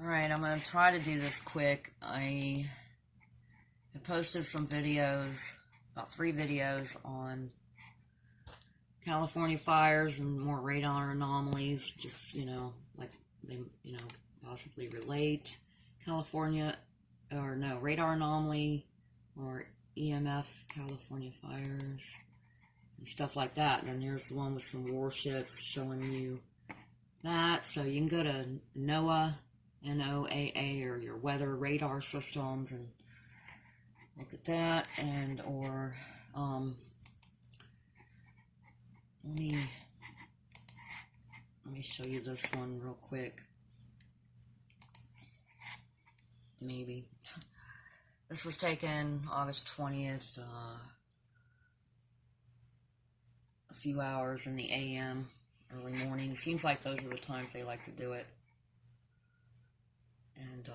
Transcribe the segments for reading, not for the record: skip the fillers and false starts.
Alright, I'm going to try to do this quick. I posted some videos, about 3 videos on California fires and more radar anomalies, just, like they, possibly relate. California, or no, radar anomaly, or EMF California fires, and stuff like that. And then here's the one with some warships showing you that. So you can go to NOAA, NOAA, or your weather radar systems and look at that, and or let me show you this one real quick. Maybe this was taken August 20th, a few hours in the AM, early morning. Seems like those are the times they like to do it. And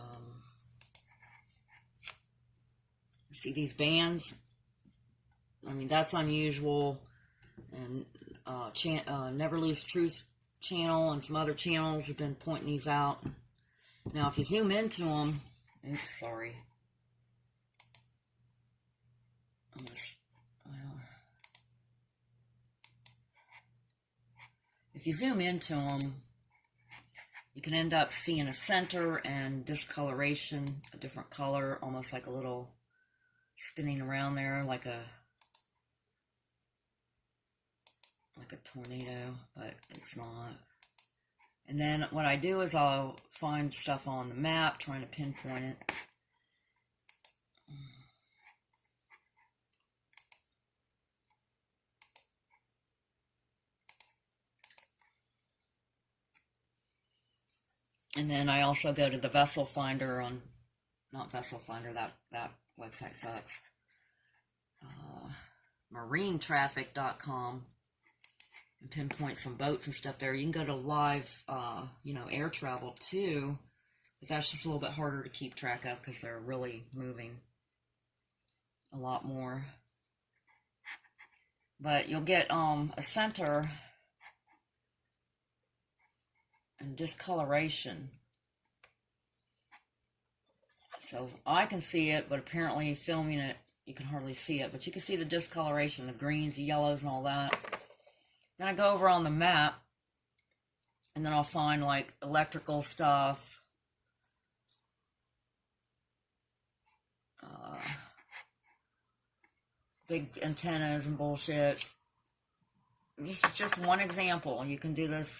see these bands, I mean, that's unusual. And Never Lose Truth channel and some other channels have been pointing these out. Now if you zoom into them, oops, sorry, if you zoom into them, you can end up seeing a center and discoloration, a different color, almost like a little spinning around there, like a tornado, but it's not. And then what I do is I'll find stuff on the map, trying to pinpoint it. And then I also go to the vessel finder on, not vessel finder, that website sucks, marinetraffic.com, and pinpoint some boats and stuff there. You can go to live, air travel too, but that's just a little bit harder to keep track of because they're really moving a lot more. But you'll get a center and discoloration. So I can see it, but apparently filming it, you can hardly see it. But you can see the discoloration, the greens, the yellows, and all that. Then I go over on the map, and then I'll find like electrical stuff, big antennas and bullshit. This is just one example. You can do this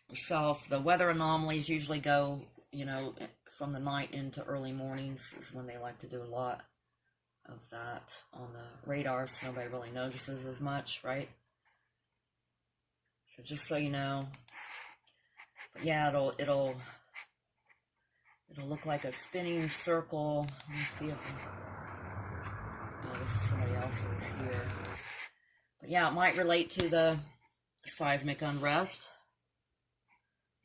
yourself. The weather anomalies usually go, from the night into early mornings is when they like to do a lot of that on the radar, so nobody really notices as much, right? So just so you know. But yeah, it'll look like a spinning circle. Let me see if this is somebody else's here. But yeah, it might relate to the seismic unrest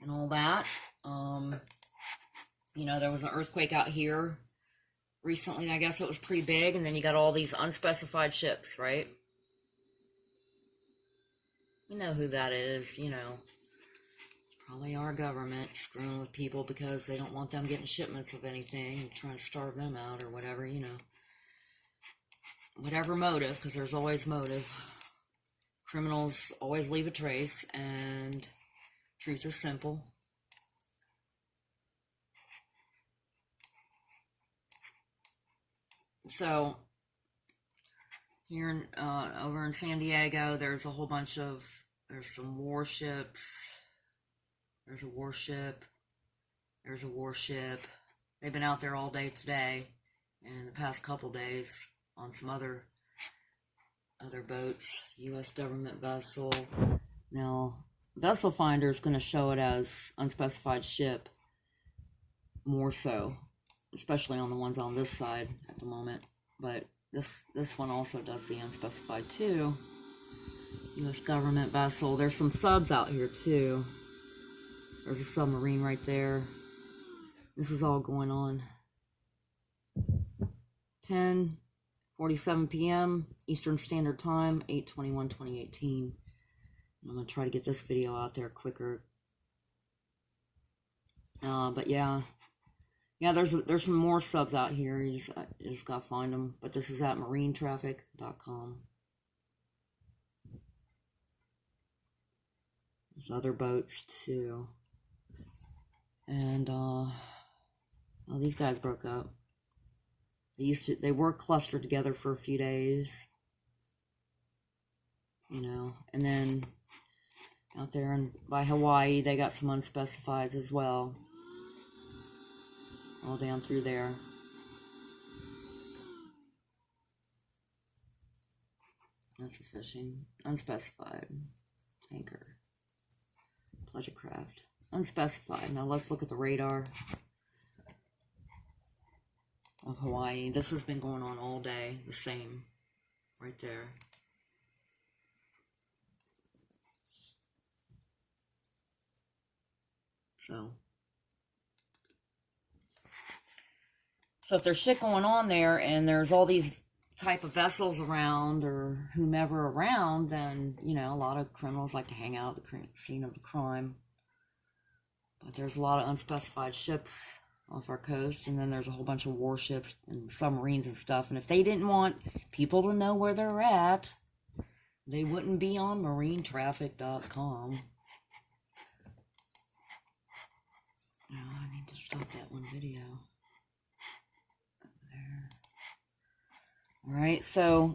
and all that. There was an earthquake out here recently. I guess it was pretty big, and then you got all these unspecified ships, right? You know who that is, It's probably our government screwing with people because they don't want them getting shipments of anything and trying to starve them out or whatever, Whatever motive, because there's always motive. Criminals always leave a trace, and truth is simple. So here over in San Diego, there's a whole bunch of, there's some warships. There's a warship. There's a warship. They've been out there all day today and the past couple days on some other boats. U.S. government vessel. Now, Vessel Finder is going to show it as unspecified ship more so, especially on the ones on this side at the moment. But this one also does the unspecified too. U.S. government vessel. There's some subs out here too. There's a submarine right there. This is all going on. 10:47 p.m. Eastern Standard Time, 8/21/2018. I'm going to try to get this video out there quicker. But yeah. Yeah, there's some more subs out here. You just gotta find them. But this is at marinetraffic.com. There's other boats too. And oh, these guys broke up. They were clustered together for a few days. You know, and then out there by Hawaii, they got some unspecifieds as well. All down through there. That's a fishing. Unspecified. Tanker. Pleasure craft. Unspecified. Now let's look at the radar of Hawaii. This has been going on all day. The same. Right there. So if there's shit going on there and there's all these type of vessels around or whomever around, then, you know, a lot of criminals like to hang out at the scene of the crime. But there's a lot of unspecified ships off our coast, and then there's a whole bunch of warships and submarines and stuff. And if they didn't want people to know where they're at, they wouldn't be on marinetraffic.com. Oh, I need to stop that one video. Alright, so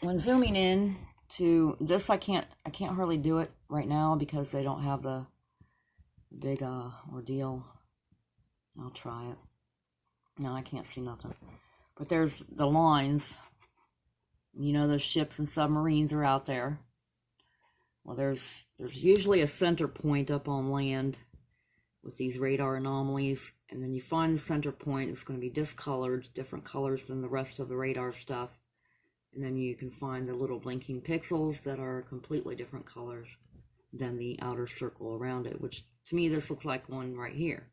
when zooming in to this, I can't hardly do it right now because they don't have the big ordeal. I'll try it. No, I can't see nothing. But there's the lines. You know, those ships and submarines are out there. Well, there's usually a center point up on land with these radar anomalies, and then you find the center point. It's going to be discolored, different colors than the rest of the radar stuff, and then you can find the little blinking pixels that are completely different colors than the outer circle around it, which to me this looks like one right here.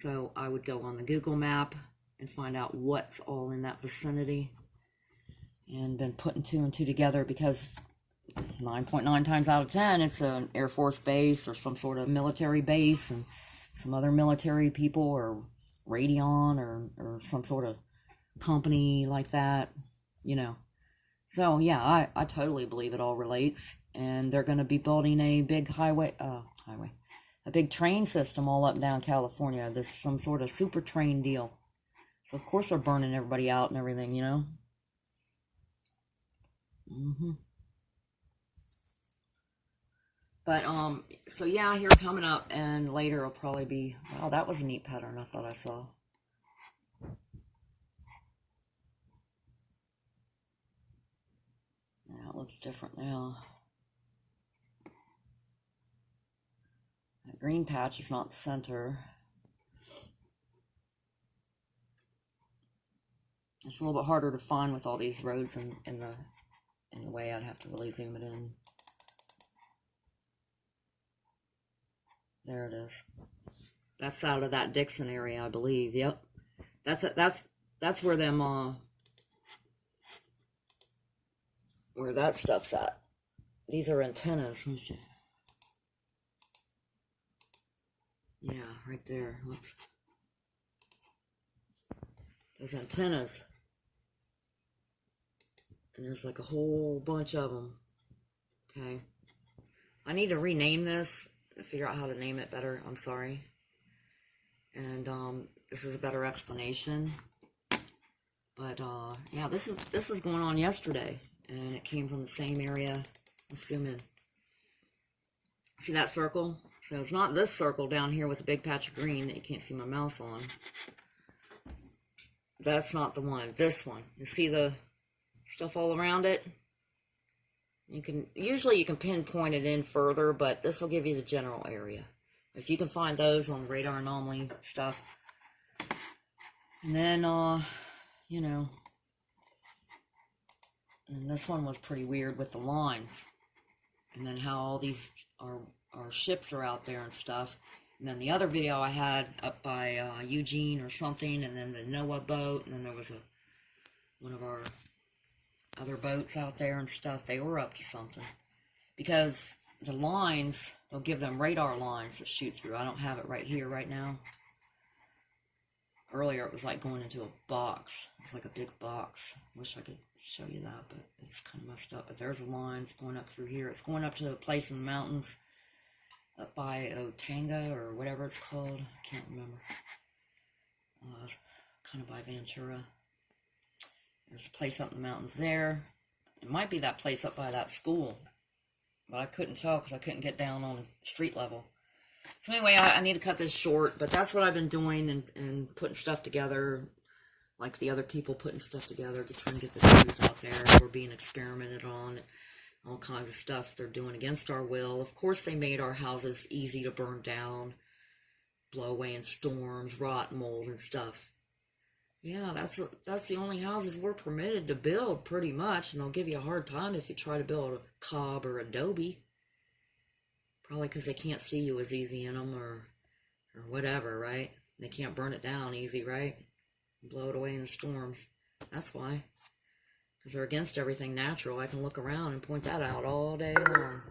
So I would go on the Google map and find out what's all in that vicinity, and been putting 2 and 2 together because 9.9 times out of 10, it's an Air Force base or some sort of military base, and some other military people or Radion or some sort of company like that, you know. So yeah, I totally believe it all relates, and they're going to be building a big a big train system all up and down California. This some sort of super train deal. So of course they're burning everybody out and everything, you know. But, so yeah, here coming up, and later it'll probably be, wow, that was a neat pattern I thought I saw. Yeah, it looks different now. That green patch is not the center. It's a little bit harder to find with all these roads in the way. I'd have to really zoom it in. There it is. That's out of that Dixon area, I believe. Yep. That's where them where that stuff's at. These are antennas. Let me see. Yeah, right there. Whoops. Those antennas. And there's like a whole bunch of them. Okay. I need to rename this. Figure out how to name it better. I'm sorry. And this is a better explanation. But yeah, this was going on yesterday, and it came from the same area. Let's zoom in. See that circle? So it's not this circle down here with the big patch of green that you can't see my mouse on. That's not the one. This one. You see the stuff all around it? Usually you can pinpoint it in further, but this will give you the general area. If you can find those on the radar anomaly stuff. And then, you know, and this one was pretty weird with the lines. And then how all these our ships are out there and stuff. And then the other video I had up by Eugene or something, and then the NOAA boat, and then there was one of our other boats out there and stuff. They were up to something, because the lines, they'll give them radar lines that shoot through. I don't have it right here right now. Earlier it was like going into a box. It's like a big box. Wish I could show you that, but it's kind of messed up. But there's a line. It's going up through here. It's going up to a place in the mountains up by Otanga or whatever it's called. I can't remember. Kind of by Ventura. There's a place up in the mountains there. It might be that place up by that school, but I couldn't tell because I couldn't get down on street level. So anyway, I need to cut this short, but that's what I've been doing and putting stuff together, like the other people putting stuff together to try and get the truth out there. We're being experimented on, all kinds of stuff they're doing against our will. Of course, they made our houses easy to burn down, blow away in storms, rot, mold, and stuff. Yeah, that's the only houses we're permitted to build, pretty much, and they'll give you a hard time if you try to build a cob or adobe. Probably because they can't see you as easy in them or whatever, right? They can't burn it down easy, right? Blow it away in the storms. That's why. Because they're against everything natural. I can look around and point that out all day long.